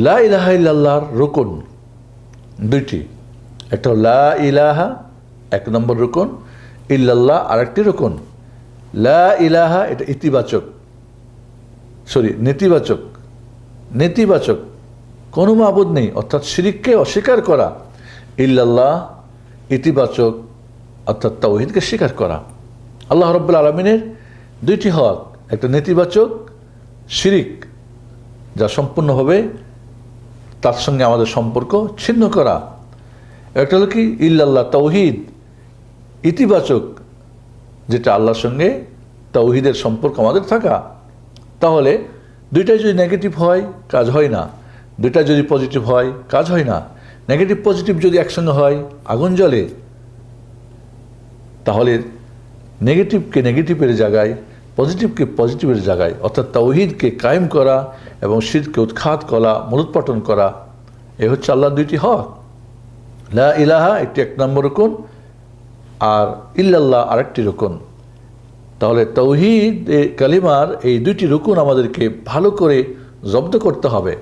লা ইলাহা ইল্লাল্লাহর রুকন দুইটি, একটা লা ইলাহা এক নম্বর রুকন, ইল্লাল্লাহ আরেকটি রুকন। লা ইলাহা এটা ইতিবাচক, নেতিবাচক, কোনো মাবুদ নেই অর্থাৎ শিরিককে অস্বীকার করা। ইল্লাল্লাহ ইতিবাচক অর্থাৎ তাওহীদকে স্বীকার করা। আল্লাহ রাব্বুল আলামিনের দুইটি হক, একটা নেতিবাচক শিরিক যা সম্পূর্ণভাবে তার সঙ্গে আমাদের সম্পর্ক ছিন্ন করা, একটা হলো কি ইল্লাল্লাহ তাওহীদ ইতিবাচক, যেটা আল্লাহর সঙ্গে তাওহীদের সম্পর্ক আমাদের থাকা। তাহলে দুইটাই যদি নেগেটিভ হয় কাজ হয় না, দুইটা যদি পজিটিভ হয় কাজ হয় না। নেগেটিভ পজিটিভ যদি একসঙ্গে হয় আগুন জ্বলে। তাহলে নেগেটিভকে নেগেটিভের জায়গায়, পজিটিভকে পজিটিভের জায়গায়, অর্থাৎ তাওহীদকে কায়েম করা এবং শিরককে উৎখাত করা, মূলোৎপাটন করা, এ হচ্ছে আল্লাহর দুইটি হক। লা ইলাহা একটি এক নম্বর রুকন, আর ইল্লাল্লাহ আরেকটি রুকন। তাহলে তাওহীদ কালিমার এই দুইটি রুকন আমাদেরকে ভালো করে জব্দ করতে হবে।